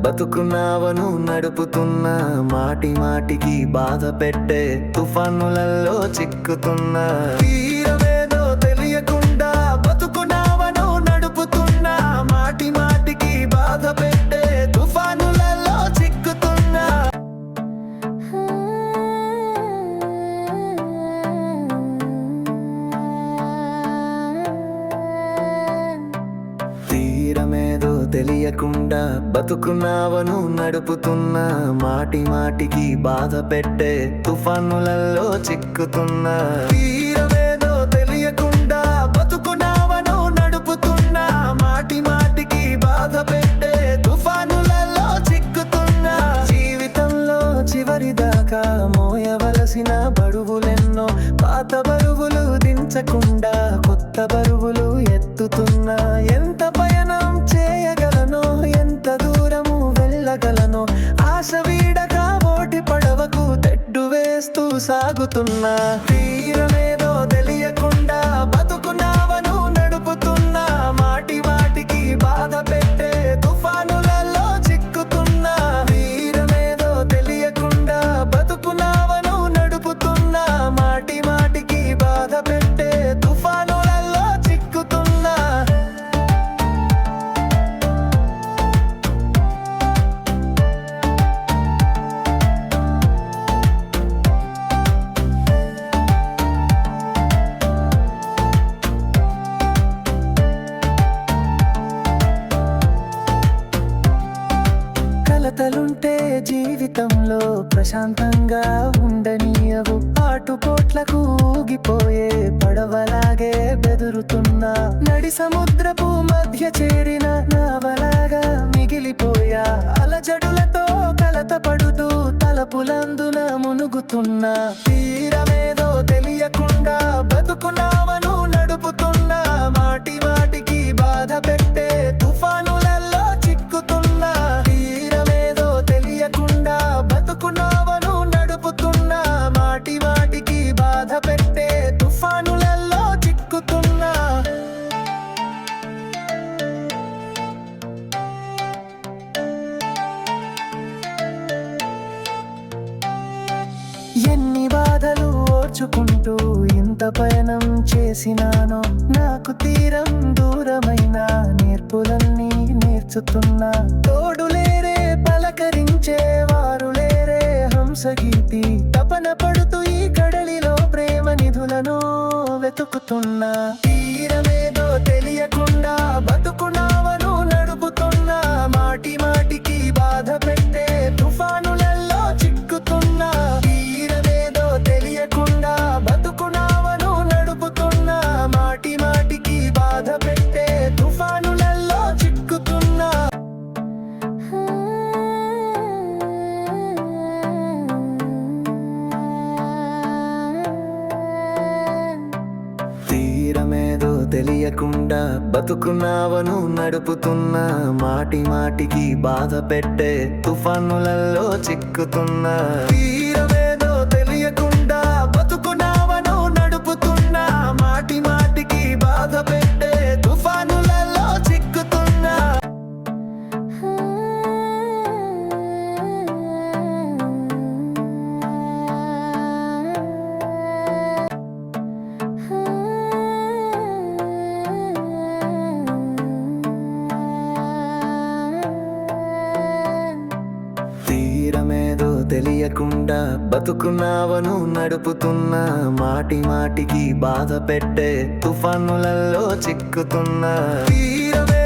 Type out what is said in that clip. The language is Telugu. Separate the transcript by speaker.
Speaker 1: బతుకున్నావను నడుపుతున్నా మాటి మాటికి బాధ పెట్టే తుఫానులలో చిక్కుతున్నా తీరమేదో తెలియకుండా బతుకున్నావను నడుపుతున్నా మాటి మాటికి బాధ పెట్టే తుఫానులలో చిక్కుతున్నా తీరమేదో తెలియకుండా బతుకున్నావను నడుపుతున్నా మాటి మాటికి బాధ పెట్టే తుఫానులలో చిక్కుతున్నా తీరమేదో తెలియకుండా బతుకున్నావను నడుపుతున్నా మాటి మాటికి బాధ పెట్టే తుఫానులలో చిక్కుతున్నా జీవితంలో చివరిదాకా మోయవలసిన బరువులెన్నో పాత బరువులు దించకుండా కొత్త బరువులు ఎత్తుతున్నా ఎంత పయనం చేయగలనో ఎంత దూరము వెళ్ళగలనో ఆశ వీడక ఓటి పడవకు తెడ్డు వేస్తూ సాగుతున్నా తీరమేదో తెలియకుండా బతుకున్నావను నడుపుతున్నా మాటి మాటికి బాధ పెట్టే తుఫానులలో చిక్కుతున్నా తీరమేదో తెలియకుండా బతుకున్నావను నడుపుతున్నా మాటి మాటికి బాధ పెట్టే తుఫానులలో చిక్కుతున్నా కలతలుంటే జీవితంలో ప్రశాంతంగా ఉండనీయవు ఆటుపోట్లకు ఊగిపోయే పడవలాగే బెదురుతున్నా నడి సముద్రపు మధ్య చేరిన నావలాగా మిగిలిపోయా అలజడులతో కలత పడుతూ తలపులందున మునుగుతున్నా తీరమేదో తెలియకుండా బతుకున్నావను నడుపుతున్నా మాటి మాటికి బాధ పెట్టే తుఫానులలో చిక్కుతున్నా తీరమేదో తెలియకుండా బతుకున్నావను నడుపుతున్నా మాటి మాటికి బాధ పెట్టే తుఫానులలో చిక్కుతున్నా ఎన్ని బాధలు ఓర్చుకుంటూ ఇంత పయనం చేసినానో నాకు తీరం దూరమైన నేర్పులన్నీ నేర్చుతున్నా తోడు లేరే పలకరించే వారు లేరే హంసగీతి తపన పడుతూ ఈ కడలిలో ప్రేమ నిధులను వెతుకుతున్నా తీరమేదో తెలియకుండా బతుకున్నావను నడుపుతున్నా మాటి మాటికి బాధ పెట్టే తుఫానులలో చిక్కుతున్నా తీరమేదో తెలియకుండా బతుకున్నావను నడుపుతున్నా మాటి మాటికి బాధ పెట్టే తుఫానులలో చిక్కుతున్నా తీరమేదో తెలియకుండా బతుకున్నావను నడుపుతున్నా మాటి మాటికి బాధ పెట్టే తుఫానులలో చిక్కుతున్నా తీరమేదో తెలియకుండా బతుకున్నావను నడుపుతున్నా మాటి మాటికి బాధ పెట్టే తుఫానులలో చిక్కుతున్నా తీరమేదో తెలియకుండా బతుకున్నావను నడుపుతున్నా మాటి మాటికి బాధ పెట్టే తుఫానులలో చిక్కుతున్నా తీరమే